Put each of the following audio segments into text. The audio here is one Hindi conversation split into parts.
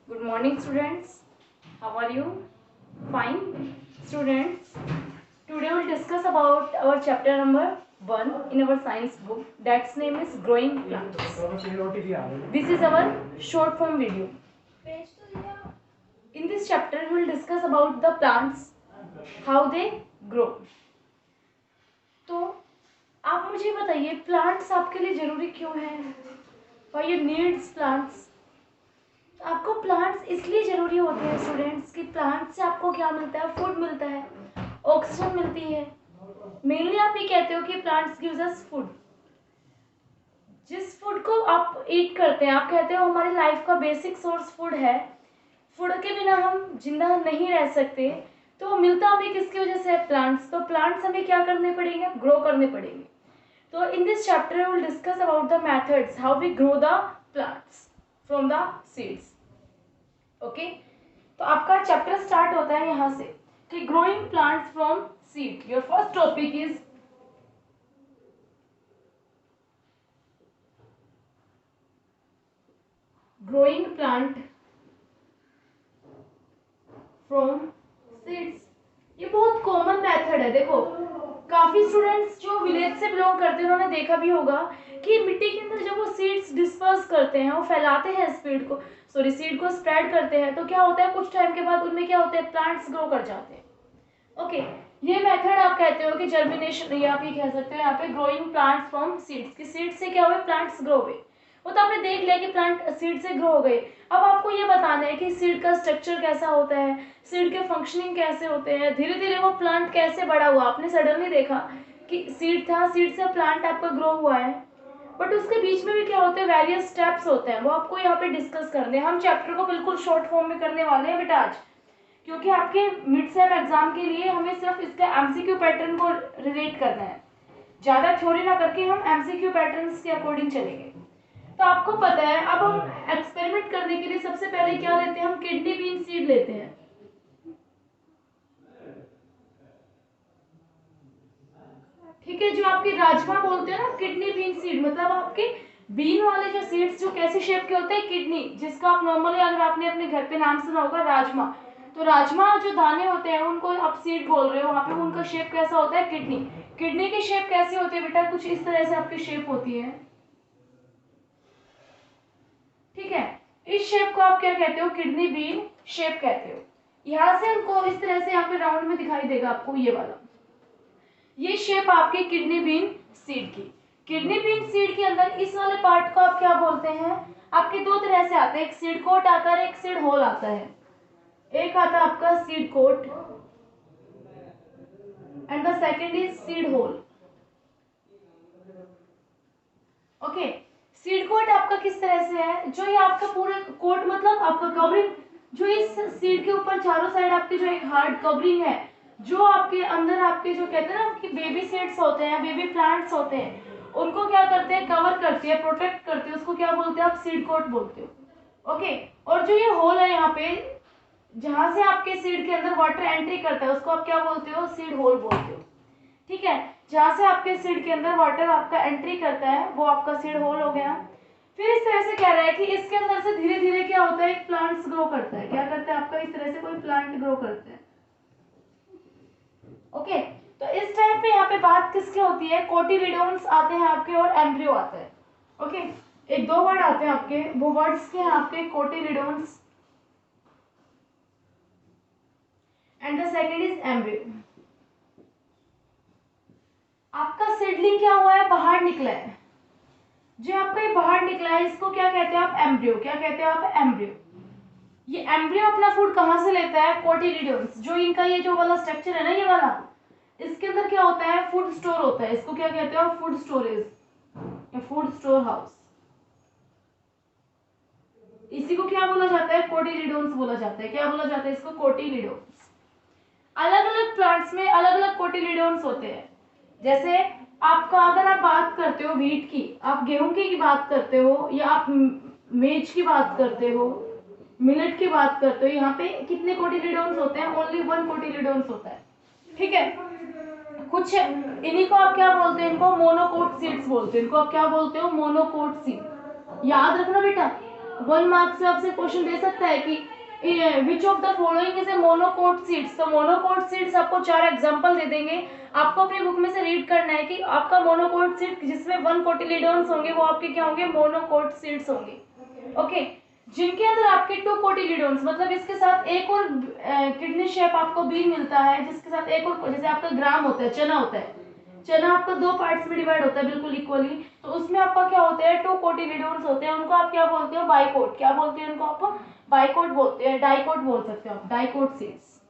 Good morning, students. How are you? Fine. Students, today we'll discuss about our chapter number 1 in our science book. That's name is Growing Plants. This is our short form video. In this chapter, we will discuss about the plants, how they grow. तो आप मुझे बताइए प्लांट्स आपके लिए जरूरी क्यों है? Why you needs plants? आपको प्लांट्स इसलिए जरूरी होते हैं स्टूडेंट्स कि प्लांट से आपको क्या मिलता है? फूड मिलता है, ऑक्सीजन मिलती है। मेनली आप ये कहते हो कि प्लांट्स गिव्स अस फूड। जिस फूड को आप ईट करते हैं, आप कहते हो हमारी लाइफ का बेसिक सोर्स फूड है, फूड के बिना हम जिंदा नहीं रह सकते, तो वो मिलता हमें किसकी वजह से है? प्लांट्स। तो प्लांट्स हमें क्या करने पड़ेंगे? ग्रो करने पड़ेंगे। तो in this chapter we will discuss about the methods how we grow the plants from the seeds. Okay, तो आपका चैप्टर स्टार्ट होता है यहाँ से कि growing plants from seed. Your first topic is growing plant from seeds. ये बहुत कॉमन मेथड है। देखो, काफी स्टूडेंट्स जो विलेज से बिलोंग करते हैं उन्होंने देखा भी होगा कि मिट्टी के अंदर जब वो सीड्स डिस्पर्स करते हैं, वो फैलाते हैं सीड को स्प्रेड करते हैं, तो क्या होता है कुछ टाइम के बाद उनमें क्या होता है? प्लांट्स ग्रो कर जाते हैं। ओके, ये मेथड आप कहते हो कि जर्मिनेशन, या आप ये कह सकते हो यहाँ पे ग्रोइंग प्लांट्स फ्रॉम सीड्स, कि सीड से क्या हुए? प्लांट्स ग्रो हुए। वो तो आपने देख लिया कि प्लांट सीड से ग्रो हो गए। अब आपको ये बताना है कि सीड का स्ट्रक्चर कैसा होता है, सीड के फंक्शनिंग कैसे होते हैं, धीरे धीरे वो प्लांट कैसे बड़ा हुआ। आपने सडनली देखा कि सीड था, सीड से प्लांट आपका ग्रो हुआ है, बट उसके बीच में भी क्या होते हैं? वेरियस स्टेप्स होते हैं, वो आपको यहाँ पे डिस्कस करने हैं। हम चैप्टर को बिल्कुल शॉर्ट फॉर्म में करने वाले हैं बेटा आज, क्योंकि आपके मिड सेम एग्जाम के लिए हमें सिर्फ इसका एमसीक्यू पैटर्न को रिलेट करना है, ज़्यादा थ्योरी ना करके हम एमसीक्यू पैटर्न्स के अकॉर्डिंग चलेंगे। तो आपको पता है, अब हम एक्सपेरिमेंट करने के लिए सबसे पहले क्या लेते हैं? हम किडनी बीन सीड लेते हैं। ठीक है, जो आपके राजमा बोलते हैं ना, किडनी बीन सीड, मतलब आपके बीन वाले जो सीड्स जो कैसी शेप के होते हैं? किडनी, जिसका आप नॉर्मली अगर आपने अपने घर पे नाम सुना होगा राजमा, तो राजमा जो दाने होते हैं उनको आप सीड बोल रहे हो, वहां पे उनका शेप कैसा होता है? किडनी। किडनी की शेप कैसी होती है बेटा? कुछ इस तरह से आपकी शेप होती है। ठीक है, इस शेप को आप क्या कहते हो? किडनी बीन शेप कहते हो। यहां से हमको इस तरह से यहाँ पे राउंड में दिखाई देगा आपको ये वाला, ये शेप आपकी किडनी बीन सीड की। किडनी बीन सीड के अंदर इस वाले पार्ट को आप क्या बोलते हैं? आपके दो तरह से आते हैं, एक सीड कोट आता है, एक सीड होल आता है। एक आता है आपका seed coat and the second is seed hole. Okay, seed coat आपका किस तरह से है? जो ये आपका पूरा कोट, मतलब आपका कवरिंग, जो इस सीड के ऊपर चारों साइड आपकी जो एक हार्ड कवरिंग है, जो आपके अंदर आपके जो कहते हैं ना आपकी बेबी सीड्स होते हैं, बेबी प्लांट्स होते हैं, उनको क्या करते हैं? कवर करती है, प्रोटेक्ट करती है, उसको क्या बोलते हैं? आप सीड कोट बोलते हो। ओके, और जो ये होल है यहाँ पे, जहां से आपके सीड के अंदर वाटर एंट्री करता है, उसको आप क्या बोलते हो? सीड होल बोलते हो। ठीक है, जहां से आपके सीड के अंदर वाटर आपका एंट्री करता है वो आपका सीड होल हो गया। फिर इस तरह से कह रहा है कि इसके अंदर से धीरे धीरे क्या होता है? एक प्लांट्स ग्रो करता है। क्या करता है आपका? इस तरह से कोई प्लांट ग्रो करता है। ओके, तो इस टाइम पे यहाँ पे बात किसकी होती है? कोटिलिडोन्स आते हैं आपके और एम्ब्रियो आता है। ओके, एक दो वर्ड आते हैं आपके, वो वर्ड्स के हैं आपके cotyledons and the second is embryo. आपका सीडलिंग क्या हुआ है? बाहर निकला है। जो आपका ये बाहर निकला है, इसको क्या कहते हैं आप? एम्ब्रियो। क्या कहते हो आप? एम्ब्रियो। ये एम्ब्रियो अपना फूड कहाँ से लेता है? कोटिलिडोन्स। जो इनका ये जो वाला स्ट्रक्चर है ना, ये वाला, इसके अंदर क्या होता है? फूड स्टोर होता है। इसको क्या कहते हो? फूड स्टोरेज या फूड स्टोर हाउस। इसी को क्या बोला जाता है? कोटिलिडोन्स बोला जाता है। क्या बोला जाता है इसको? कोटिलिडोन्स। अलग अलग प्लांट्स में अलग अलग कोटिलिडोन्स होते हैं। जैसे आपका, अगर आप बात करते हो व्हीट की, आप गेहूं की बात करते हो, या आप मेज की बात करते हो, मिलेट की बात करते हो, यहाँ पे कितने कोटिलिडोन्स होते हैं? ओनली वन कोटिलिडोन्स होता है। ठीक है, कुछ इन्हीं को आप क्या बोलते हैं? इनको मोनोकोट सीड्स बोलते हैं। इनको आप क्या बोलते हो? Monocot seed. याद रखना बेटा, 1 मार्क्स से आपसे क्वेश्चन दे सकता है कि which of the following is a monocot seeds. तो मोनोकोट सीड्स आपको 4 एग्जांपल दे देंगे, आपको अपनी बुक में से रीड करना है कि आपका मोनोकोट सीड जिसमें 1 कोटिलीडॉन्स होंगे वो आपके क्या होंगे, मोनोकोट सीड्स होंगे। ओके, जिनके अंदर आपके 2 कोटिलीडॉन्स मतलब इसके साथ एक और किडनी शेप आपको बीन मिलता है, जिसके साथ एक और, जैसे आपका ग्राम होता है, चना होता है, चना आपका 2 पार्ट्स में डिवाइड होता है बिल्कुल इक्वली, तो उसमें आपका क्या होता है, 2 कोटिलीडॉन्स होते हैं, उनको आप क्या बोलते हो, बाइकोट। क्या बोलते हैं उनको आप, बाइकोट बोलते हैं, डाइकोट बोल सकते हो आप, डाइकोट सीड्स।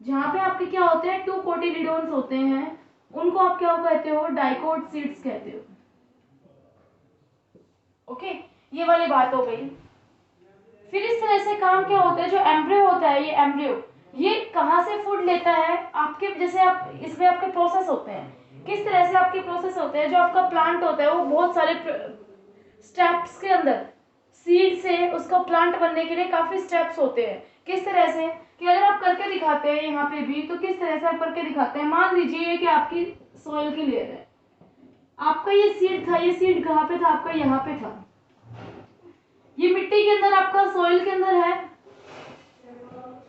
जहां पे आपके क्या होते हैं, 2 कोटिलीडॉन्स होते हैं, उनको आप क्या कहते हो, डाइकोट सीड्स कहते हो। ओके, ये वाली बात हो गई। फिर इस तरह से काम क्या होता है, जो एम्ब्रियो होता है, ये एम्ब्रियो ये कहाँ से फूड लेता है, आपके जैसे आप इसमें आपके प्रोसेस होते हैं, किस तरह से आपके प्रोसेस होते हैं, जो आपका प्लांट होता है वो बहुत सारे स्टेप्स के अंदर, सीड से उसका प्लांट बनने के लिए काफी स्टेप्स होते हैं। किस तरह से कि अगर आप करके दिखाते हैं यहाँ पे भी, तो किस तरह से आप करके दिखाते हैं, मान लीजिए कि आपकी सोयल की लेयर है, आपका ये सीड था, ये सीड कहाँ पे था, आपका यहाँ पे था, ये मिट्टी के अंदर आपका सोइल के अंदर है।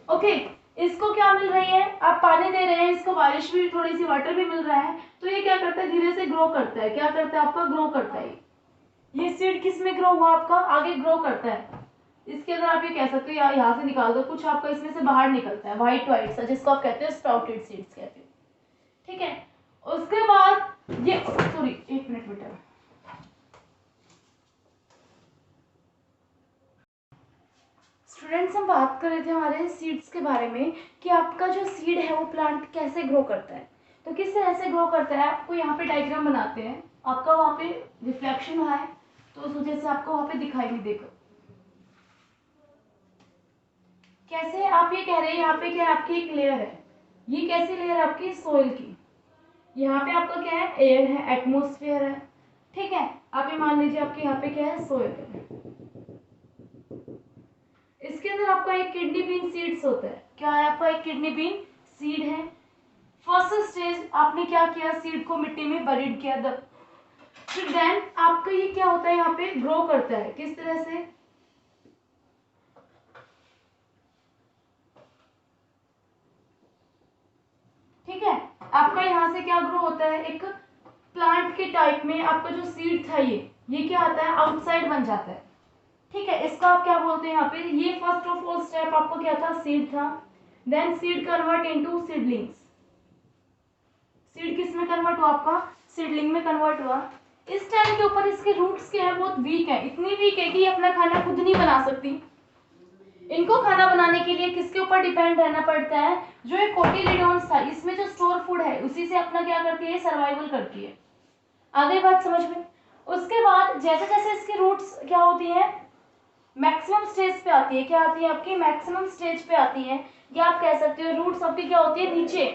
ओके, इसको क्या मिल रही है, आप पानी दे रहे हैं, इसको बारिश भी, थोड़ी सी वाटर भी मिल रहा है, तो ये क्या करता है, धीरे से ग्रो करता है। क्या करता है आपका, ग्रो करता है। ये सीड किस में ग्रो हुआ आपका, आगे ग्रो करता है। इसके अंदर आप ये कह सकते हो यार यहाँ से निकाल दो, कुछ आपका इसमें से बाहर निकलता है, व्हाइट व्हाइट सा, जिसको आप कहते हो स्प्राउटेड सीड्स कहते हो। ठीक है, उसके बाद ये, सॉरी 1 मिनट बेटा, स्टूडेंट्स हम बात कर रहे थे हमारे सीड्स के बारे में कि आपका जो सीड है वो प्लांट कैसे ग्रो करता है। तो किस तरह से ग्रो करता है, आपको यहाँ पे डायग्राम बनाते हैं, आपका वहाँ पे रिफ्लेक्शन हुआ है तो उस वजह से आपको वहाँ पे दिखाई नहीं देगा। कैसे, आप ये कह रहे हैं यहाँ पे क्या आपकी एक लेयर है, ये कैसी लेयर है आपकी, सोइल की, यहाँ पे आपका क्या है, एयर है, एटमोस्फेयर है। ठीक है, आप ये मान लीजिए आपके यहाँ पे क्या है, सोइल है। इसके अंदर आपका एक किडनी बीन सीड्स होता है। क्या है आपका, एक किडनी बीन सीड है। फर्स्ट स्टेज आपने क्या किया, सीड को मिट्टी में बरीड किया, फिर देन आपका ये क्या होता है, यहाँ पे ग्रो करता है। किस तरह से, ठीक है, आपका यहाँ से क्या ग्रो होता है, एक प्लांट के टाइप में आपका जो सीड था ये क्या आता है, आउटसाइड बन जाता है। ठीक है, इसका आप क्या बोलते हैं यहाँ पे, ये फर्स्ट ऑफ ऑल स्टेप आपका क्या था, सीड था, then seed convert into seedlings. Seed किस में कन्वर्ट हुआ आपका, सीडलिंग में कन्वर्ट हुआ। इस टाइम के ऊपर इसके रूट्स क्या है, बहुत वीक है, इतनी वीक है कि ये अपना खाना खुद नहीं बना सकती। इनको खाना बनाने के लिए किसके ऊपर डिपेंड रहना पड़ता है, जो एक कोटिलीडॉन्स था, इसमें जो स्टोर फूड है उसी से अपना क्या करती है, सर्वाइवल करती है। आगे बात समझ में। उसके बाद जैसे जैसे इसकी रूट्स क्या होती है, मैक्सिमम स्टेज पे आती है, क्या आती है आपकी, मैक्सिमम स्टेज पे आती है, या आप कह सकते हो रूट्स आपकी क्या होती है, नीचे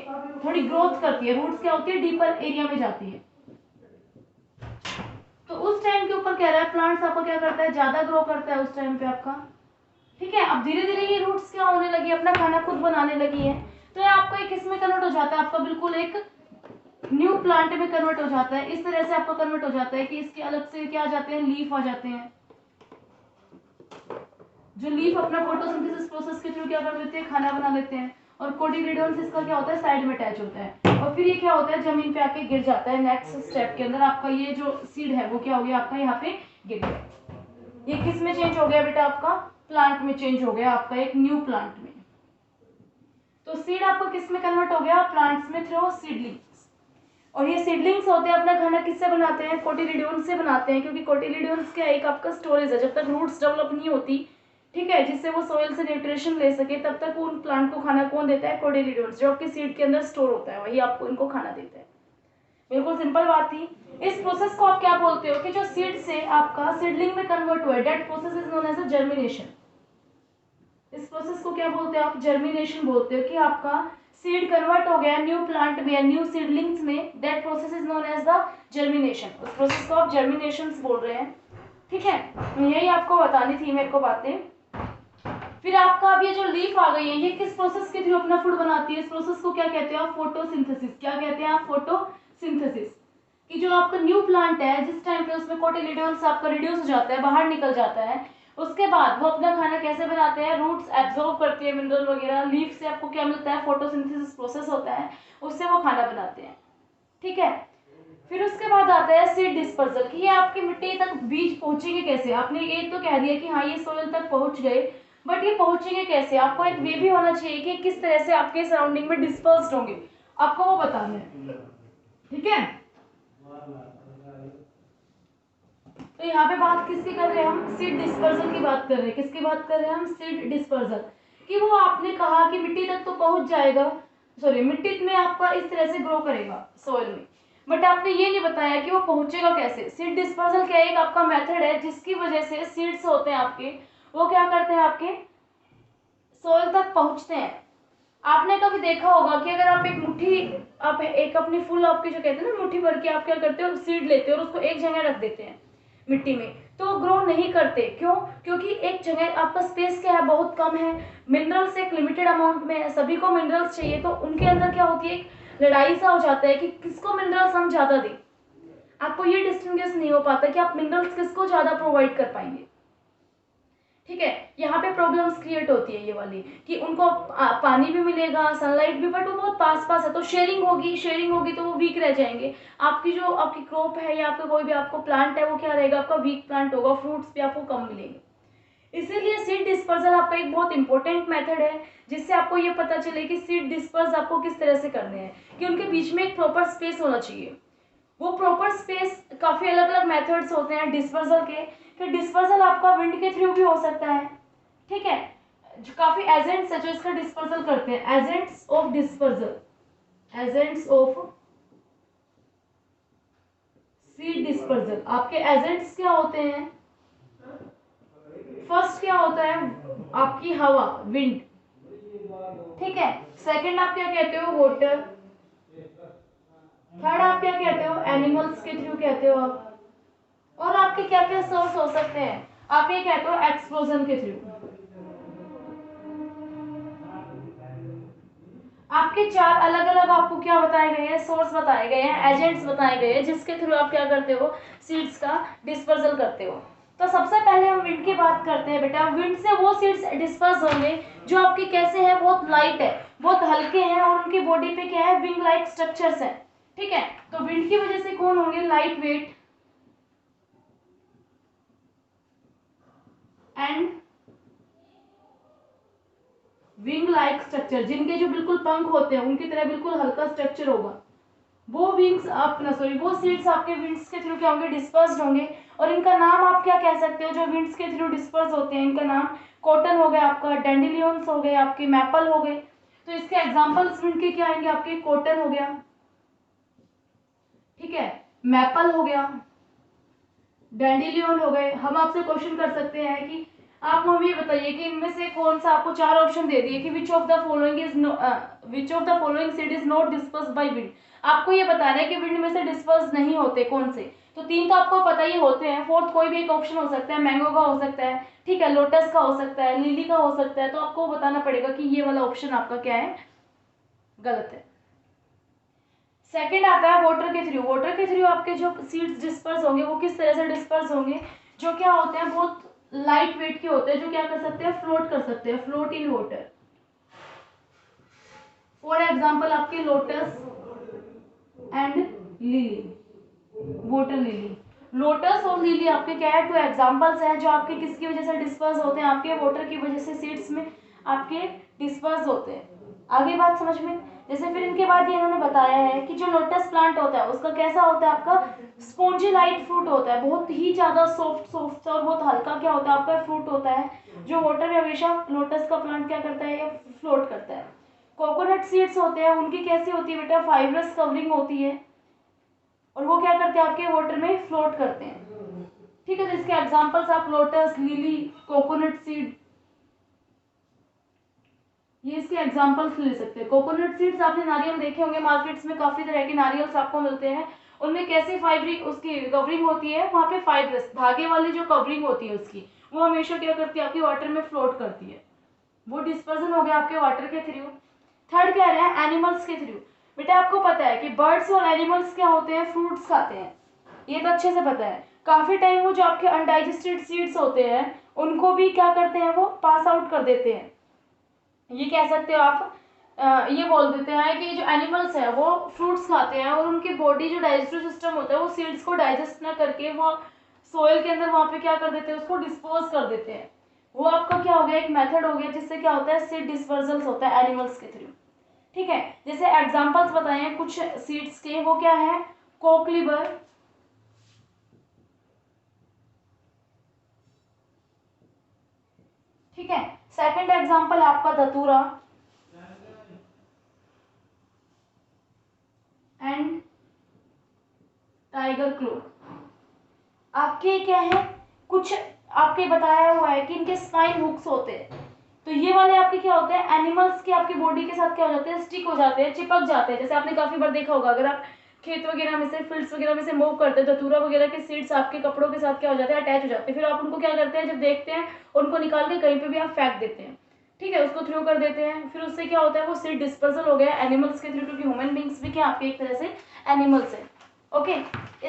थोड़ी ग्रोथ करती है, रूट्स क्या होती है, डीपर एरिया में जाती है। तो उस टाइम के ऊपर कह रहा है, प्लांट्स आपको क्या करता है, ज्यादा ग्रो करता है उस टाइम पे आपका। ठीक है, अब धीरे धीरे ये रूट्स क्या होने लगी, अपना खाना खुद बनाने लगी है, तो ये आपका एक किस में कन्वर्ट हो जाता है, आपका बिल्कुल एक न्यू प्लांट में कन्वर्ट हो जाता है। इस तरह से आपका कन्वर्ट हो जाता है कि इसके अलग से क्या आ जाते हैं, लीफ आ जाते हैं, जो लीफ अपना फोटोसिंथेसिस प्रोसेस के थ्रू क्या कर लेते हैं, खाना बना लेते हैं, और कोटिलीडॉन्स इसका क्या होता है, साइड में अटैच होता है, और फिर ये क्या होता है, जमीन पे आके गिर जाता है। नेक्स्ट स्टेप के अंदर आपका ये जो सीड है वो क्या हो गया, आपका यहाँ पे गिर गया। ये किस में चेंज हो गया बेटा, आपका प्लांट में चेंज हो गया, आपका एक न्यू प्लांट में। तो सीड आपको किस में कन्वर्ट हो गया, प्लांट्स में, थ्रू सीडलिंग्स। और ये सीडलिंग्स होते हैं अपना खाना किससे बनाते हैं, कोटिलीडॉन्स से बनाते हैं, क्योंकि कोटिलीडॉन्स क्या एक आपका स्टोरेज है, जब तक रूट्स डेवलप नहीं होती, ठीक है, जिससे वो सोइल से न्यूट्रिशन ले सके, तब तक वो उन प्लांट को खाना कौन देता है, कोटिलीडॉन्स, जो आपके सीड के अंदर स्टोर होता है, वही आपको इनको खाना देता है। बिल्कुल सिंपल बात थी। इस प्रोसेस को आप क्या बोलते हो, कि जो सीड से आपका सीडलिंग में कन्वर्ट हुआ है, that process is known as a germination. इस प्रोसेस को क्या बोलते हैं आप, जर्मिनेशन बोलते हो, कि आपका सीड कन्वर्ट हो गया न्यू प्लांट में, न्यू सीडलिंग्स में, that process is known as the germination. उस प्रोसेस को आप जर्मिनेशन बोल रहे हैं। ठीक है, यही आपको बतानी थी मेरे को बातें। फिर आपका अब ये जो लीफ आ गई है, ये किस प्रोसेस के थ्रू अपना फूड बनाती है, इस प्रोसेस को क्या कहते हैं आप, फोटोसिंथेसिस। क्या कहते हैं आप, फोटोसिंथेसिस। कि जो आपका न्यू प्लांट है, जिस टाइम पे उसमें कोटिलिडोन्स आपका रिड्यूस हो जाता है, बाहर निकल जाता है, उसके बाद वो अपना खाना कैसे बनाते हैं, रूट्स एब्जॉर्ब करती है मिनरल वगैरह, लीफ से आपको क्या मिलता है, फोटोसिंथेसिस प्रोसेस होता है, उससे वो खाना बनाते हैं। ठीक है, फिर उसके बाद आता है सीड डिस्पर्सल, कि ये आपकी मिट्टी तक बीज पहुंचेंगे कैसे। आपने ये तो कह दिया कि हाँ ये सोइल तक पहुंच गए, बट ये पहुंचेंगे कैसे, आपको एक वे भी होना चाहिए कि किस तरह से आपके सराउंडिंग में डिस्पर्स्ड होंगे, आपको वो बताना है। ठीक है, तो यहाँ पे बात किसकी कर रहे हैं हम, सीड डिस्पर्सल की बात कर रहे हैं। किसकी बात कर रहे हैं हम, सीड डिस्पर्सल, कि वो आपने कहा कि मिट्टी तक तो पहुंच जाएगा, सॉरी मिट्टी में आपका इस तरह से ग्रो करेगा सॉइल में, बट आपने ये नहीं बताया कि वो पहुंचेगा कैसे। सीड डिस्पर्सल क्या एक आपका मेथड है जिसकी वजह से सीड्स होते हैं आपके, वो क्या करते हैं, आपके सॉइल तक पहुंचते हैं। आपने कभी देखा होगा कि अगर आप एक मुट्ठी, आप एक अपनी फुल आपकी जो कहते हैं ना मुट्ठी भर के, आप क्या करते हो, सीड लेते हो और उसको एक जगह रख देते हैं मिट्टी में, तो वो ग्रो नहीं करते। क्यों? क्योंकि एक जगह आपका स्पेस क्या है, बहुत कम है, मिनरल्स एक लिमिटेड अमाउंट में है, सभी को मिनरल्स चाहिए, तो उनके अंदर क्या होती है, एक लड़ाई सा हो जाता है कि किसको मिनरल्स हम ज्यादा दें। आपको ये डिस्टिंग्विश नहीं हो पाता कि आप मिनरल्स किसको ज्यादा प्रोवाइड कर पाएंगे। ठीक है, यहाँ पे प्रॉब्लम्स क्रिएट होती है ये वाली, कि उनको पानी भी मिलेगा, सनलाइट भी, बट वो बहुत पास पास है, तो शेयरिंग होगी तो वो वीक रह जाएंगे। आपकी जो आपकी क्रॉप है या आपका कोई भी आपको प्लांट है, वो क्या रहेगा, आपका वीक प्लांट होगा, फ्रूट्स भी आपको कम मिलेंगे। इसीलिए सीड डिस्पर्सल आपका एक बहुत इंपॉर्टेंट मेथड है, जिससे आपको ये पता चले कि सीड डिस्पर्स आपको किस तरह से करने हैं, कि उनके बीच में एक प्रॉपर स्पेस होना चाहिए। वो प्रॉपर स्पेस, काफी अलग अलग मेथड्स होते हैं डिस्पर्सल के। फिर डिस्पर्सल आपका विंड के थ्रू भी हो सकता है। ठीक है, जो काफी एजेंट्स है जो इसका डिस्पर्सल करते हैं, agents of dispersal, agents of seed dispersal. आपके एजेंट्स क्या होते हैं, फर्स्ट क्या होता है, आपकी हवा, विंड। ठीक है, सेकंड आप क्या कहते हो, वाटर। थर्ड आप क्या कहते हो, एनिमल्स के थ्रू कहते हो आप। और आपके क्या क्या सोर्स हो सकते हैं, आप ये कहते हो एक्सप्लोजन के थ्रू। आपके चार अलग अलग आपको क्या बताए गए हैं, सोर्स बताए गए हैं, एजेंट्स बताए गए हैं, जिसके थ्रू आप क्या करते हो, सीड्स का डिस्पर्सल करते हो। तो सबसे पहले हम विंड की बात करते हैं बेटा। विंड से वो सीड्स डिस्पर्स होंगे जो आपके कैसे हैं, बहुत लाइट है, बहुत हल्के हैं, और उनकी बॉडी पे क्या है, विंग लाइक स्ट्रक्चर्स हैं। ठीक है, तो विंड की वजह से कौन होंगे, light weight and wing like structure, जिनके जो बिल्कुल पंख होते हैं उनकी तरह बिल्कुल हल्का स्ट्रक्चर होगा, वो विंग्स अपना सॉरी वो सीड्स आपके विंड्स के थ्रू क्या होंगे, डिस्पर्स्ड होंगे। और इनका नाम आप क्या कह सकते हो, जो विंड्स के थ्रू डिस्पर्स होते हैं, इनका नाम कॉटन हो गया आपका, डेंडिलियंस हो गए आपके, मैपल हो गए। तो इसके एग्जांपल्स विंड के क्या आएंगे आपके, कॉटन हो गया, ठीक है, मैपल हो गया, डैंडिलियन हो गए। हम आपसे क्वेश्चन कर सकते हैं कि आप हमें ये बताइए कि इनमें से कौन सा, आपको चार ऑप्शन दे दिए कि which of the following seed is not disperse by wind. आपको ये बताना है कि विंड में से डिस्पर्स नहीं होते कौन से। तो तीन तो आपको पता ही होते हैं, फोर्थ कोई भी एक ऑप्शन हो सकता है, मैंगो का हो सकता है, ठीक है, लोटस का हो सकता है, लिली का हो सकता है। तो आपको बताना पड़ेगा कि ये वाला ऑप्शन आपका क्या है, गलत है। सेकंड आता है वाटर के थ्रू। वाटर के थ्रू आपके जो सीड्स डिस्पर्स होंगे वो किस तरह से डिस्पर्स होंगे, जो क्या होते हैं, बहुत लाइट वेट के होते हैं, जो क्या कर सकते हैं, फ्लोट कर सकते हैं, float in water. For example आपके lotus and lily, water lily. Lotus और लिली आपके क्या है, टू एग्जांपल्स हैं जो आपके किसकी वजह से डिस्पर्स होते हैं, आपके वाटर की वजह से सीड्स में आपके डिस्पर्स होते हैं। आगे बात समझ में। जैसे फिर इनके बाद ये इन्होंने बताया है कि जो लोटस प्लांट होता है उसका कैसा होता है, आपका स्पॉन्जी लाइट फ्रूट होता है, बहुत ही ज्यादा सॉफ्ट सॉफ्ट और बहुत हल्का क्या होता है आपका फ्रूट होता है, जो वाटर में हमेशा लोटस का प्लांट क्या करता है, या फ्लोट करता है। कोकोनट सीड्स होते हैं, उनकी कैसी होती है बेटा, फाइब्रस कवरिंग होती है, और वो क्या करते हैं, आपके वाटर में फ्लोट करते हैं। ठीक है, तो इसके एग्जांपल्स आप लोटस, लिली, कोकोनट सीड, ये इसके एग्जांपल्स ले सकते हैं। कोकोनट सीड्स आपने नारियल देखे होंगे मार्केट्स में, काफी तरह के नारियल्स आपको मिलते हैं, उनमें कैसे फाइब्रिक उसकी कवरिंग होती है, वहां पे फाइब्रस धागे वाली जो कवरिंग होती है उसकी, वो हमेशा क्या करती है, आपके वाटर में फ्लोट करती है। वो डिस्पर्जन हो गया आपके वाटर के थ्रू। थर्ड कह रहे हैं एनिमल्स के थ्रू। बेटा आपको पता है कि बर्ड्स और एनिमल्स क्या होते हैं, फ्रूट्स खाते हैं, ये तो अच्छे से पता है। काफी टाइम वो जो आपके अनडाइजेस्टेड सीड्स होते हैं उनको भी क्या करते हैं, वो पास आउट कर देते हैं। ये कह सकते हो आप, ये बोल देते हैं कि जो एनिमल्स है वो फ्रूट्स खाते हैं और उनकी बॉडी जो डाइजेस्टिव सिस्टम होता है वो सीड्स को डाइजेस्ट ना करके वो सोयल के अंदर वहाँ पे क्या कर देते हैं, उसको डिस्पोज कर देते हैं। वो आपका क्या हो गया, एक मेथड हो गया जिससे क्या होता है, सीड डिस्पर्जल होता है एनिमल्स के थ्रू। ठीक है, जैसे एग्जांपल्स बताए हैं कुछ सीड्स के, वो क्या है, कोकलीबर, ठीक है। सेकंड एग्जांपल आपका धतूरा एंड टाइगर क्लो। आपके क्या है, कुछ आपके बताया हुआ है कि इनके स्पाइन हुक्स होते हैं, तो ये वाले आपके क्या होते हैं, एनिमल्स के आपकी बॉडी के साथ क्या हो जाते हैं, स्टिक हो जाते हैं, चिपक जाते हैं। जैसे आपने काफी बार देखा होगा, अगर आप खेत वगैरह में से, फील्ड्स वगैरह में से मूव करते हैं, धतूरा वगैरह के सीड्स आपके कपड़ों के साथ क्या हो जाते हैं, अटैच हो जाते हैं। फिर आप उनको क्या करते हैं, जब देखते हैं उनको निकाल के कहीं पे भी आप फेंक देते हैं, ठीक है, उसको थ्रो कर देते हैं। फिर उससे क्या होता है, वो सीड डिस्पर्सल हो गया एनिमल्स के थ्रू, क्योंकि ह्यूमन बींग्स भी क्या आपके एक तरह से एनिमल्स है। ओके,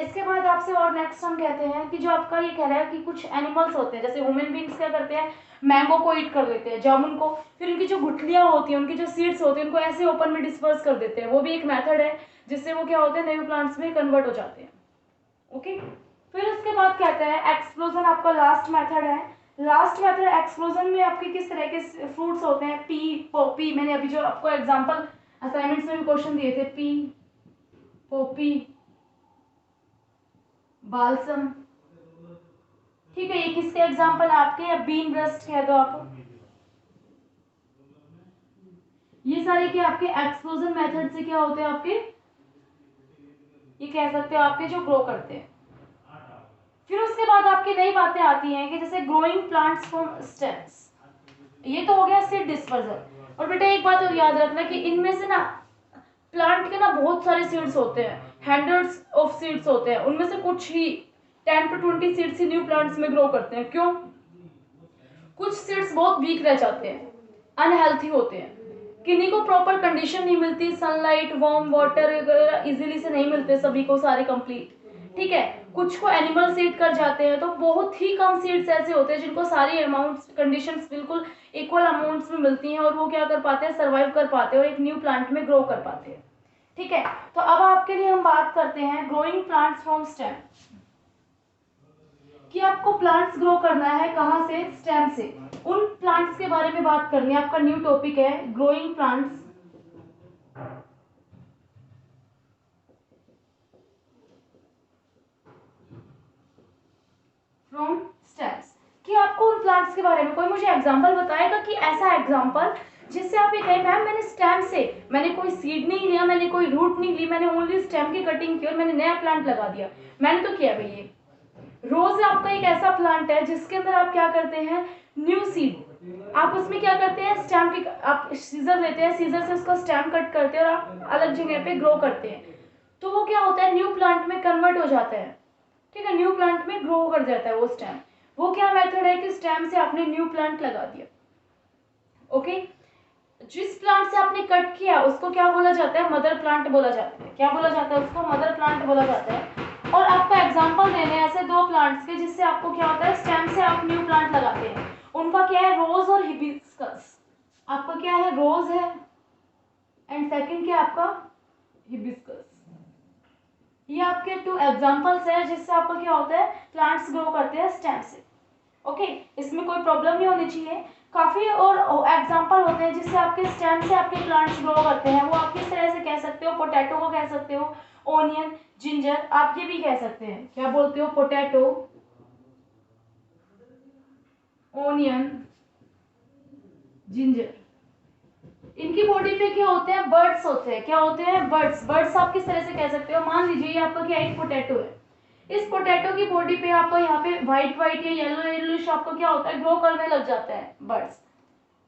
इसके बाद आपसे और नेक्स्ट हम कहते हैं कि जो आपका ये कह रहा है कि कुछ एनिमल्स होते हैं, जैसे ह्यूमन बींग्स क्या करते हैं, मैंगो को ईट कर लेते हैं, जामुन को, फिर उनकी जो गुठलियां होती हैं, उनकी जो सीड्स होती हैं, उनको ऐसे ओपन में डिस्पर्स कर देते हैं। वो भी एक मेथड है जिससे वो क्या होते हैं, नए प्लांट्स में कन्वर्ट हो जाते हैं। ओके, फिर उसके बाद कहते हैं एक्सप्लोजन, आपका लास्ट मेथड है। लास्ट मेथड एक्सप्लोजन में आपके किस तरह के फ्रूट्स होते हैं, पी, पोपी, मैंने अभी जो आपको एग्जांपल असाइनमेंट्स में भी क्वेश्चन दिए थे, पी, पोपी, बालसम, ठीक है, ये किसके एग्जांपल आपके, या बीन रस्ट कह दो आप, ये सारे क्या आपके एक्सप्लोजन मेथड से क्या होते हैं आपके, ये कह सकते हो आपके जो ग्रो करते हैं। फिर उसके बाद आपकी नई बातें आती हैं कि जैसे ग्रोइंग प्लांट्स फ्रॉम स्टेम्स, ये तो हो गया सीड डिस्पर्सल। और बेटा एक बात और याद रखना कि इनमें से ना प्लांट के ना बहुत सारे सीड्स होते हैं, हंड्रेड्स ऑफ सीड्स होते हैं, उनमें से कुछ ही 10 to 20 seeds he new plants में ग्रो करते हैं। क्यों, कुछ सीड्स बहुत वीक रह जाते हैं, अनहेल्थी होते हैं, किन्हीं को प्रॉपर कंडीशन नहीं मिलती, सनलाइट, वार्म वाटर वगैरह इजीली से नहीं मिलते सभी को सारे कंप्लीट, ठीक है। कुछ को एनिमल सीड कर जाते हैं, तो बहुत ही कम सीड्स ऐसे होते हैं जिनको सारी अमाउंट्स कंडीशंस बिल्कुल इक्वल अमाउंट्स में मिलती हैं और वो क्या कर पाते हैं, सर्वाइव कर पाते हैं और एक न्यू प्लांट में ग्रो कर पाते हैं, ठीक है। तो अब आपके लिए हम बात करते हैं ग्रोइंग प्लांट्स फ्रॉम स्टेम, कि आपको प्लांट्स ग्रो करना है कहाँ से, स्टेम से। उन प्लांट्स के बारे में बात करनी है, आपका न्यू टॉपिक है ग्रोइंग प्लांट्स फ्रॉम स्टेम्स, कि आपको उन प्लांट्स के बारे में कोई मुझे एग्जांपल बताएगा कि ऐसा एग्जांपल जिससे आप ये कहें मैम मैंने स्टेम से, मैंने कोई सीड नहीं लिया, मैंने कोई रूट नहीं ली, मैंने ओनली स्टेम की कटिंग की और मैंने नया प्लांट लगा दिया। मैंने तो किया भाई, ये रोज आपका एक ऐसा प्लांट है जिसके अंदर आप क्या करते हैं, न्यू सीड, आप उसमें क्या करते हैं, स्टेम की, आप सीजर लेते हैं, सीजर से उसका स्टेम कट करते हैं और आप अलग जगह पे ग्रो करते हैं, तो वो क्या होता है, न्यू प्लांट में कन्वर्ट हो जाता है, ठीक है, न्यू प्लांट में ग्रो कर जाता है वो स्टेम। वो क्या मेथड है कि स्टेम से आपने न्यू प्लांट लगा दिया। ओके, जिस प्लांट से आपने कट किया उसको क्या बोला जाता है, मदर प्लांट बोला जाता है। क्या बोला जाता है उसको, मदर प्लांट बोला जाता है। और आपका एग्जांपल देने हैं ऐसे दो प्लांट्स के जिससे आपको क्या होता है, स्टेम से आप न्यू प्लांट लगाते हैं, उनका क्या है, रोज और हिबिस्कस। आपका क्या है, रोज है एंड सेकंड क्या आपका, हिबिस्कस। ये आपके टू एग्जांपल्स है जिससे आपका क्या होता है, प्लांट्स ग्रो करते हैं स्टेम से। ओके, इसमें कोई प्रॉब्लम नहीं होनी चाहिए। काफी और एग्जांपल होते हैं जिससे आपके स्टेम से आपके प्लांट्स ग्रो करते हैं, वो आप किस तरह से कह सकते हो, पोटैटो को कह सकते हो, ओनियन, जिंजर, आप ये भी कह सकते हैं, क्या बोलते हो, पोटैटो, ओनियन, जिंजर। इनकी बॉडी पे क्या होते हैं, बर्ड्स होते हैं, क्या होते हैं, बर्ड्स। बर्ड्स आप किस तरह से कह सकते हो, मान लीजिए ये आपका क्या, एक पोटैटो है, इस पोटैटो की बॉडी पे आपको यहाँ पे व्हाइट व्हाइट या येलो येलोइश आपको क्या होता है, ग्रो करने लग जाता है बर्ड्स,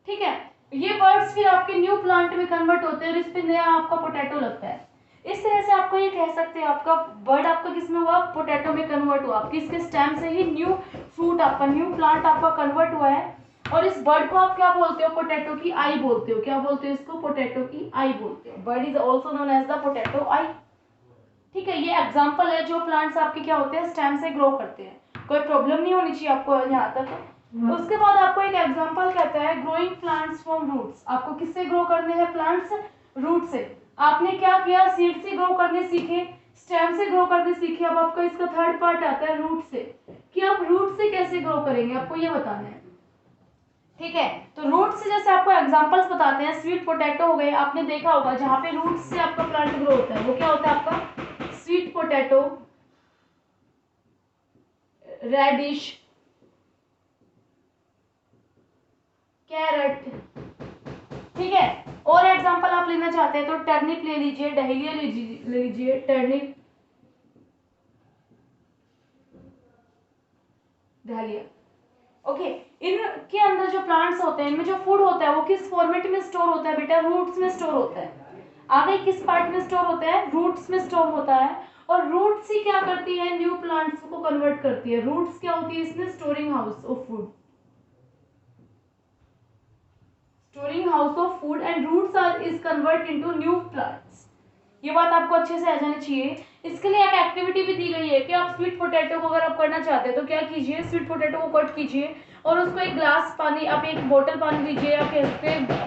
ठीक है। ये बर्ड्स फिर आपके न्यू प्लांट में कन्वर्ट होते हैं और इस पे नया आपका पोटैटो लगता है। इस तरह से आपको ये कह सकते हैं, आपका बर्ड आपका किस में हुआ, पोटैटो में कन्वर्ट हुआ, किसके स्टेम से ही न्यू फ्रूट आपका, न्यू प्लांट आपका कन्वर्ट हुआ है। और इस बर्ड को आप क्या बोलते हो? पोटैटो की आई बोलते हो। क्या बोलते हो इसको? पोटैटो की आई बोलते हो। Bud is also known as the potato eye. ठीक है, ये एग्जाम्पल है जो प्लांट्स आपके क्या होते हैं, स्टेम से ग्रो करते हैं। कोई प्रॉब्लम नहीं होनी चाहिए आपको यहाँ तक। उसके बाद आपको एक एग्जाम्पल कहता है ग्रोइंग प्लांट्स फ्रॉम रूट्स। आपको किससे ग्रो करने हैं प्लांट्स? रूट से। आपने क्या किया? सीड से ग्रो करने सीखे, स्टेम से ग्रो करने सीखे। अब आपका इसका थर्ड पार्ट आता है रूट से, कि आप रूट से कैसे ग्रो करेंगे, आपको ये बताना है। ठीक है, तो रूट से जैसे आपको एग्जांपल्स बताते हैं, स्वीट पोटैटो हो गए, आपने देखा होगा जहां पे रूट से आपका प्लांट ग्रो होता है वो क्या होता है आपका? Sweet potato, radish, carrot. ठीक है, और एग्जांपल आप लेना चाहते हैं तो टर्निप ले लीजिए, डहेलिया ले लीजिए, टर्निप, डहेलिया। ओके, इनके अंदर जो प्लांट्स होते हैं, इनमें जो फूड होता है वो किस फॉर्मेट में स्टोर होता है बेटा? रूट्स में स्टोर होता है। आगे किस पार्ट में स्टोर होता है? रूट्स में स्टोर होता है। और रूट्स ही क्या करती है? न्यू प्लांट्स को कन्वर्ट करती है। रूट्स क्या होती है इसमें? Storing house of food, storing house of food, and roots are is convert into new plants. ये बात आपको अच्छे से आ जानी चाहिए। इसके लिए एक एक्टिविटी भी दी गई है कि आप स्वीट पोटैटो को अगर आप करना चाहते हैं तो क्या कीजिए, स्वीट पोटैटो को कट कीजिए और उसको एक ग्लास पानी, आप एक बोतल पानी लीजिए, आप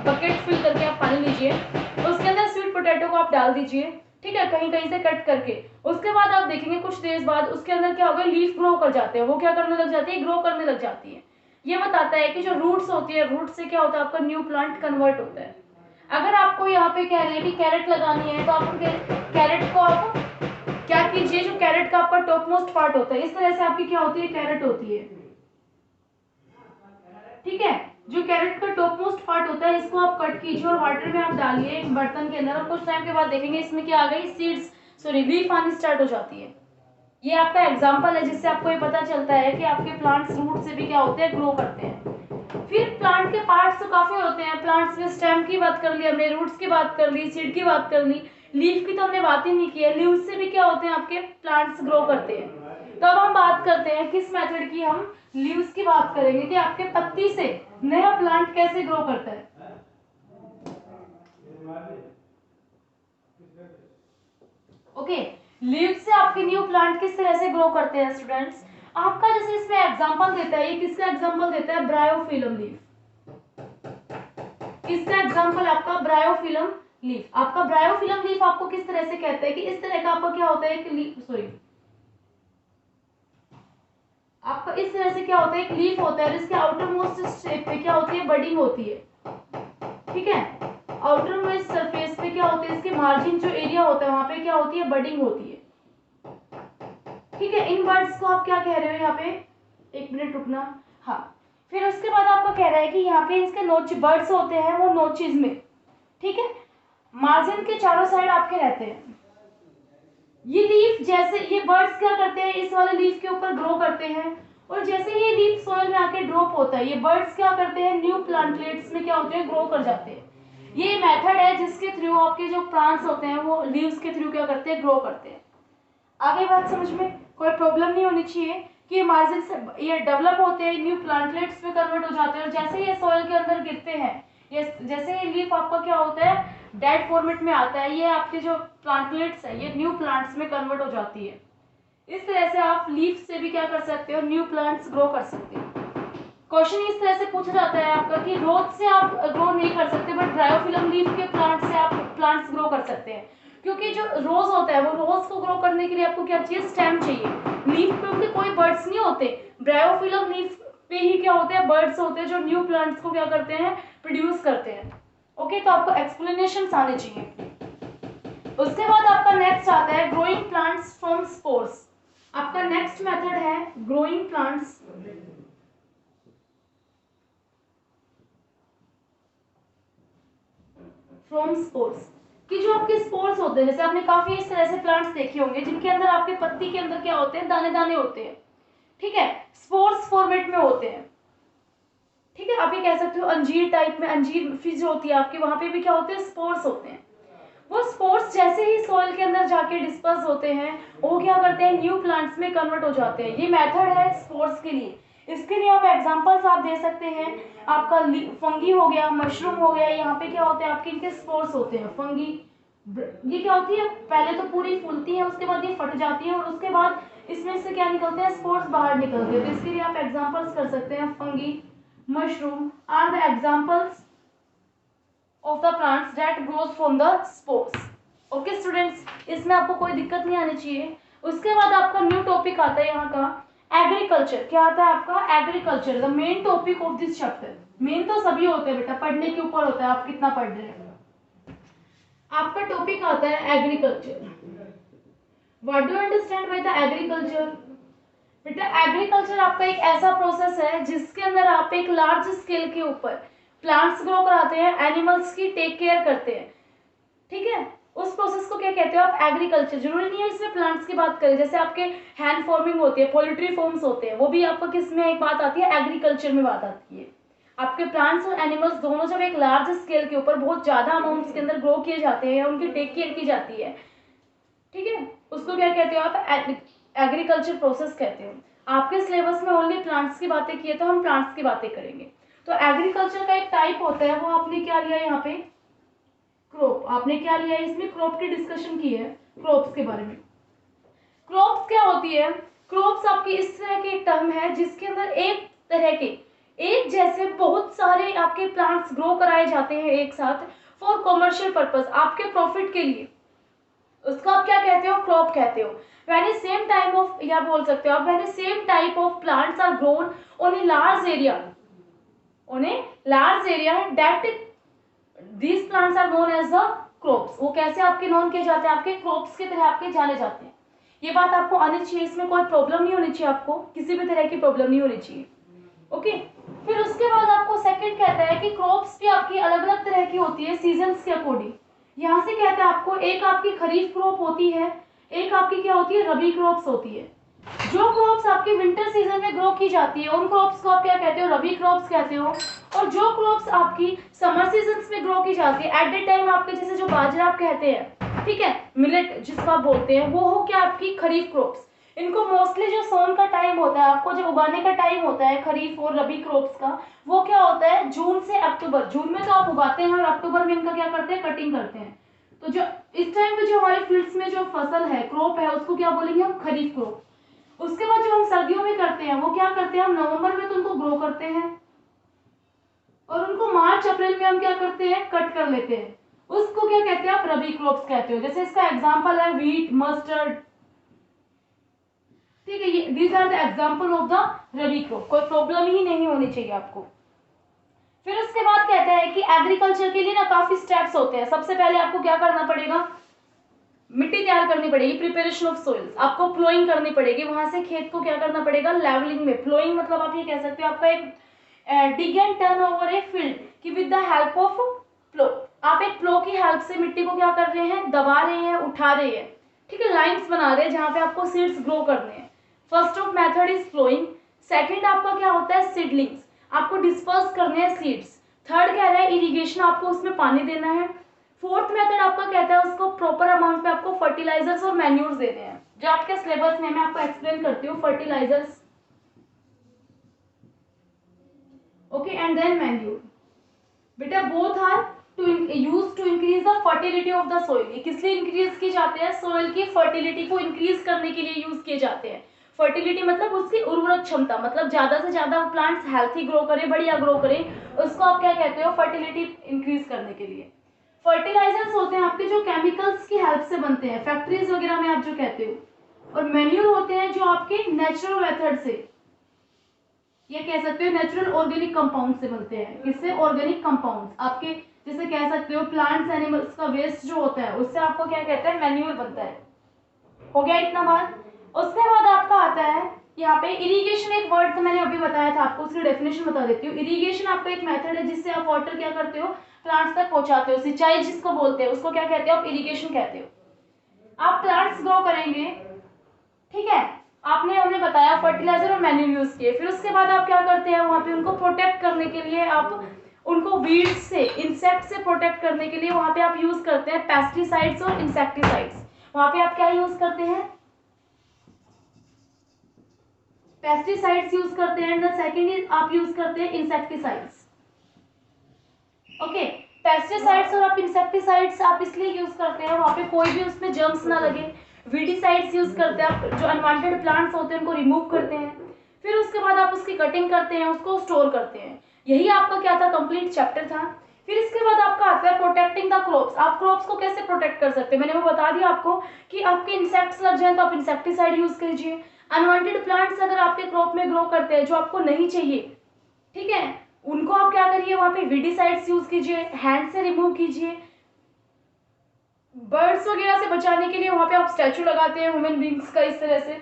बकेट फिल करके आप पानी लीजिए, उसके अंदर स्वीट पोटैटो को आप डाल दीजिए। ठीक है, कहीं कहीं से कट करके। उसके बाद आप देखेंगे कुछ देर बाद उसके अंदर क्या होगा? लीफ ग्रो कर जाते हैं। वो क्या करने लग जाती है? ग्रो करने लग जाती है। ये बताता है कि जो रूट्स होती है, रूट से क्या होता है आपका? न्यू प्लांट कन्वर्ट होता है। अगर आपको यहाँ पे कह रहे हैं कि कैरेट लगानी है तो आप कैरेट को आप क्या कीजिए, जो कैरेट का आपका टॉप मोस्ट पार्ट होता है, इस तरह से आपकी क्या होती है? कैरेट होती है। ठीक है, जो कैरेट का टॉप मोस्ट पार्ट होता है इसको आप कट कीजिए और वाटर में आप डालिए एक बर्तन के अंदर, और कुछ टाइम के बाद देखेंगे इसमें क्या आ गई? सीड्स, सॉरी लीफ आनी स्टार्ट हो जाती है। ये आपका एग्जाम्पल है जिससे आपको ये पता चलता है कि आपके प्लांट्स रूट से भी क्या होते हैं? ग्रो करते हैं। फिर प्लांट के पार्ट्स तो काफी होते हैं। प्लांट्स में स्टेम की बात कर ली हमने, रूट्स की बात कर ली, सीड की बात कर ली, लीफ की तो हमने बात ही नहीं की है। लीव्स से भी क्या होते हैं आपके? प्लांट्स ग्रो करते हैं। तो अब हम बात करते हैं किस मेथड की? हम लीव्स की बात करेंगे कि आपके पत्ती से नया प्लांट कैसे ग्रो करता है। ओके, लीव से आपके न्यू प्लांट किस तरह से ग्रो करते हैं स्टूडेंट्स? आपका जैसे इसमें एग्जांपल देता है, ये किसका एग्जांपल देता है? Bryophyllum leaf. किसका एग्जांपल? आपका ब्रायोफिलम लीफ। आपका ब्रायोफिलम लीफ आपको किस तरह से कहते हैं कि इस तरह का आपका क्या होता है? एक लीफ, सॉरी, आपका इस तरह से क्या होता है? एक लीफ होता है जिसके आउटर मोस्ट शेप पे क्या होती है? बडिंग होती है। ठीक है, आउटर मोस्ट सरफेस पे क्या होती है? इसके मार्जिन जो एरिया होता है वहां पे क्या होती है? बडिंग होती है। ठीक है, इन वर्ड्स को आप क्या कह रहे हो यहाँ पे? एक मिनट रुकना। हाँ, फिर उसके बाद आपको कह रहा है कि यहाँ पे इसके नोच बर्ड्स होते हैं वो नोचेज में। ठीक है, मार्जिन के चारों साइड आपके रहते हैं। ये लीफ, जैसे ये बर्ड्स क्या करते हैं? इस वाले लीफ के ऊपर ग्रो करते हैं, और जैसे ये लीफ सोइल में आके ड्रॉप होता है, ये बर्ड्स क्या करते हैं? न्यू प्लांटलेट्स में क्या होते हैं? ग्रो कर जाते हैं। ये मेथड है जिसके थ्रू आपके जो प्लांट्स होते हैं वो लीव्स के थ्रू क्या करते हैं? ग्रो करते हैं। आगे बात समझ में? कोई प्रॉब्लम नहीं होनी चाहिए कि ये मार्जिन से ये डेवलप होते हैं, न्यू प्लांटलेट्स में कन्वर्ट हो जाते हैं, और जैसे ये सॉइल के अंदर गिरते हैं, ये जैसे ये लीफ आपका क्या होता है? डेड फॉर्मेट में आता है, ये आपके जो प्लांटलेट्स है ये न्यू प्लांट्स में कन्वर्ट हो जाती है। इस तरह से आप लीफ से भी क्या कर सकते हो? न्यू प्लांट्स ग्रो कर सकते हो। क्वेश्चन इस तरह से पूछा जाता है आपका कि रोज से आप ग्रो नहीं कर सकते, बट ब्रायोफिलम लीफ के प्लांट से आप प्लांट्स ग्रो कर सकते हैं, क्योंकि जो रोज होता है वो रोज को ग्रो करने के लिए आपको क्या चाहिए? स्टेम चाहिए। लीफ पे उनके कोई बर्ड्स नहीं होते, ब्रायोफिलम लीफ पे ही क्या होते हैं? बर्ड्स होते हैं जो न्यू प्लांट्स को क्या करते हैं? प्रोड्यूस करते हैं। ओके, तो आपको एक्सप्लेनेशन आने चाहिए। उसके बाद आपका नेक्स्ट आता है ग्रोइंग प्लांट्स फ्रॉम स्पोर्स। आपका नेक्स्ट मेथड है ग्रोइंग प्लांट्स फ्रॉम स्पोर्स। कि जो आपके स्पोर्स होते हैं, जैसे आपने काफी इस तरह से प्लांट्स देखे होंगे जिनके अंदर आपके पत्ती के अंदर क्या होते हैं? दाने दाने होते हैं। ठीक है, स्पोर्स फॉर्मेट में होते हैं। ठीक है, आप ये कह सकते हो अंजीर टाइप में, अंजीर फिज होती है आपके, वहां पे भी क्या होते हैं? स्पोर्स होते हैं। वो स्पोर्स जैसे ही सॉइल के अंदर जाके डिस्पर्स होते हैं, वो क्या करते हैं? न्यू प्लांट्स में कन्वर्ट हो जाते हैं। ये मेथड है स्पोर्स के लिए। इसके लिए आप एग्जांपल्स आप दे सकते हैं, आपका फंगी हो गया, मशरूम हो गया। यहाँ पे क्या होते हैं आपके, इनके स्पोर्स होते हैं। फंगी ये क्या होती है, पहले तो पूरी फूलती है, उसके बाद ये फट जाती है और उसके बाद इसमें से क्या निकलते हैं, स्पोर्स बाहर निकलते हैं। तो इसके लिए आप एग्जांपल्स कर सकते हैं, fungi, mushroom are the examples of the plants that grows from the spores. Okay students, इसमें आपको कोई दिक्कत नहीं आनी चाहिए। उसके बाद आपका न्यू टॉपिक आता है यहाँ का एग्रीकल्चर। क्या आता है आपका, agriculture, the main topic of this chapter. Main तो सभी होते हैं बेटा, पढ़ने के ऊपर होता है आप कितना पढ़ रहे हैं। आपका टॉपिक आता है agriculture. What do you understand by the agriculture? बेटा एग्रीकल्चर आपका एक ऐसा प्रोसेस है जिसके अंदर आप एक लार्ज स्केल के ऊपर प्लांट्स ग्रो कराते हैं, एनिमल्स की टेक केयर करते हैं, ठीक है। उस प्रोसेस को क्या कहते हो आप, एग्रीकल्चर। जरूरी नहीं है इसमें प्लांट्स की बात करें, जैसे आपके हैंड फॉर्मिंग होती है, पोल्ट्री फॉर्म्स होते हैं, वो भी आपको किस में एक बात आती है, एग्रीकल्चर में बात आती है। आपके प्लांट्स और एनिमल्स दोनों जब एक लार्ज स्केल के ऊपर बहुत ज्यादा अमाउंट्स के अंदर ग्रो किए जाते हैं या उनकी टेक केयर की जाती है, ठीक है, उसको क्या कहते हो आप, एग्रीकल्चर प्रोसेस कहते हो। आपके सिलेबस में ओनली प्लांट्स की बातें की है तो हम प्लांट्स की बातें करेंगे। तो एग्रीकल्चर का एक टाइप होता है, वो आपने क्या लिया यहाँ पे, क्रॉप। आपने क्या लिया है, इसमें क्रॉप की डिस्कशन की है, क्रॉप्स के बारे में। क्रॉप्स क्या होती है, क्रॉप्स आपकी इस तरह की टर्म है जिसके अंदर एक तरह के, एक जैसे बहुत सारे आपके प्लांट्स ग्रो कराए जाते हैं एक साथ फॉर कमर्शियल पर्पस, आपके प्रॉफिट के लिए। उसको आप क्या कहते हो, क्रॉप कहते हो। when a same type of, या बोल सकते हो आप, when a same type of plants are grown on a large area, on a large area that these plants are known as the crops। वो कैसे आपके नोन किए जाते हैं, आपके क्रॉप्स की तरह आपके जाने जाते हैं। ये बात आपको आनी चाहिए, इसमें कोई प्रॉब्लम नहीं होनी चाहिए, आपको किसी भी तरह की प्रॉब्लम नहीं होनी चाहिए। ओके, फिर उसके बाद आपको सेकंड कहता है कि क्रॉप्स भी आपकी अलग अलग तरह की होती है सीजन्स के अकॉर्डिंग। यहाँ से कहता है आपको, एक आपकी खरीफ क्रॉप होती है, एक आपकी क्या होती है, रबी क्रॉप्स होती है। जो क्रॉप्स आपकी विंटर सीजन में ग्रो की जाती है उन क्रॉप्स को आप क्या कहते हो, रबी क्रॉप्स कहते हो। और जो क्रॉप्स आपकी समर सीजन में ग्रो की जाती है एट द टाइम, आपके जैसे जो बाजरा आप कहते हैं, ठीक है, मिलेट जिसको आप बोलते हैं, वो हो क्या आपकी खरीफ क्रॉप्स। इनको मोस्टली जो सोन का टाइम होता है, आपको जो उगाने का टाइम होता है खरीफ और रबी क्रॉप्स का, वो क्या होता है, जून से अक्टूबर। जून में तो आप उगाते हैं और अक्टूबर में इनका क्या करते हैं, कटिंग करते हैं। तो जो इस टाइम पे जो हमारे फील्ड्स में जो फसल है, क्रॉप है, उसको क्या बोलेंगे हम, खरीफ क्रॉप। उसके बाद जो हम सर्दियों में करते हैं वो क्या करते हैं, हम नवंबर में तो उनको ग्रो करते हैं और उनको मार्च अप्रैल में हम क्या करते हैं, कट कर लेते हैं। उसको क्या कहते हैं आप, रबी क्रॉप्स कहते हो। जैसे इसका एग्जांपल है व्हीट, मस्टर्ड, ठीक है, ये these are the example of the rabi crop. कोई प्रॉब्लम ही नहीं होनी चाहिए आपको। फिर उसके बाद कहता है कि एग्रीकल्चर के लिए ना काफी स्टेप्स होते हैं। सबसे पहले आपको क्या करना पड़ेगा, मिट्टी तैयार करनी पड़ेगी, प्रिपरेशन ऑफ सोइल्स। आपको प्लोइंग करनी पड़ेगी, वहां से खेत को क्या करना पड़ेगा, लेवलिंग में। प्लोइंग मतलब आप ये कह सकते हो आपका एक dig and turn over a field कि with the help of plough. आप एक प्लो की हेल्प से मिट्टी को क्या कर रहे हैं, दबा रहे हैं, उठा रहे हैं, ठीक है, लाइंस बना रहे हैं जहां पे आपको सीड्स ग्रो करने हैं। First of method is ploughing. Second आपका क्या होता है, सीडलिंग्स, आपको डिस्पर्स करने हैं सीड्स। थर्ड कह रहा है इरिगेशन, आपको उसमें पानी देना है। फोर्थ मेथड आपका कहता है उसको प्रॉपर अमाउंट पे आपको फर्टिलाइजर्स और मैन्यूर्स देने हैं, जो आपके सिलेबस में मैं आपको एक्सप्लेन करती हूँ। Fertilisers, okay, and then manure. बेटा both are to use to increase the fertility of the soil. ये किस लिए इंक्रीज किए जाते हैं, सोइल की फर्टिलिटी को इंक्रीज करने के लिए यूज किए जाते हैं। फर्टिलिटी मतलब उसकी उर्वरक क्षमता, मतलब ज्यादा से ज्यादा प्लांट्स हेल्थी ग्रो करें, बढ़िया ग्रो करें, उसको आप क्या कहते हो, फर्टिलिटी इंक्रीज करने के लिए। फर्टिलाइजर्स होते हैं आपके जो केमिकल्स की हेल्प से बनते हैं, फैक्ट्रीज वगैरह में आप जो कहते हो। और मैन्यूर होते हैं जो आपके नेचुरल मेथड से, ये कह सकते हो नेचुरल ऑर्गेनिक कंपाउंड से बनते हैं। किससे, ऑर्गेनिक कंपाउंड्स आपके, जैसे कह सकते हो प्लांट्स एनिमल्स का वेस्ट जो होता है उससे आपको क्या कहते हैं, मैन्यूर बनता है। हो गया इतना बात। उसके बाद आपका आता है यहाँ पे इरिगेशन। एक वर्ड तो मैंने अभी बताया था आपको, उसकी डेफिनेशन बता देती हूँ। इरिगेशन आपका एक मेथड है जिससे आप वाटर क्या करते हो, प्लांट्स तक पहुंचाते हो। सिंचाई जिसको बोलते हैं उसको क्या कहते हो, आप इरिगेशन कहते हो। आप प्लांट्स ग्रो करेंगे, ठीक है, आपने हमने बताया फर्टिलाइजर और मैन्यूर यूज किए। फिर उसके बाद आप क्या करते हैं, वहां पे उनको प्रोटेक्ट करने के लिए, आप उनको वीड्स से, इंसेक्ट से प्रोटेक्ट करने के लिए वहां पे आप यूज करते हैं पेस्टिसाइड्स और इंसेक्टिसाइड्स। वहां पे आप क्या यूज करते हैं, पेस्टिसाइड्स यूज करते हैं, एंड द सेकेंड इज आप यूज करते हैं इंसेक्टिसाइड्स। ओके, पेस्टिसाइड्स और आप इंसेक्टिसाइड्स आप इसलिए यूज करते हैं वहाँ पे कोई भी उसमें जर्म्स ना लगे। वीडिसाइड्स यूज करते हैं, आप जो अनवांटेड प्लांट्स होते हैं उनको रिमूव करते हैं, फिर उसके बाद आप उसकी कटिंग करते हैं, उसको स्टोर करते हैं। यही आपका क्या था, कंप्लीट चैप्टर था। फिर इसके बाद आपका आता है प्रोटेक्टिंग द क्रॉप्स। आप क्रॉप्स को कैसे प्रोटेक्ट कर सकते हैं, मैंने वो बता दिया आपको कि आपके इंसेक्ट्स लग जाए तो आप इंसेक्टिसाइड यूज कीजिए। अनवांटेड प्लांट्स अगर आपके क्रॉप में ग्रो करते हैं जो आपको नहीं चाहिए, ठीक है, उनको आप क्या करिए, वहां पे वीडिसाइड्स यूज कीजिए, हैंड से रिमूव कीजिए। बर्ड्स वगैरह से बचाने के लिए वहां पे आप स्टैचू लगाते हैं ह्यूमन बींग्स का, इस तरह से।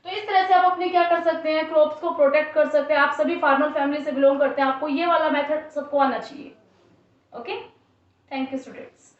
तो इस तरह से आप अपने क्या कर सकते हैं, क्रॉप्स को प्रोटेक्ट कर सकते हैं। आप सभी फार्मर फैमिली से बिलोंग करते हैं, आपको ये वाला मेथड सबको आना चाहिए। Okay, thank you students.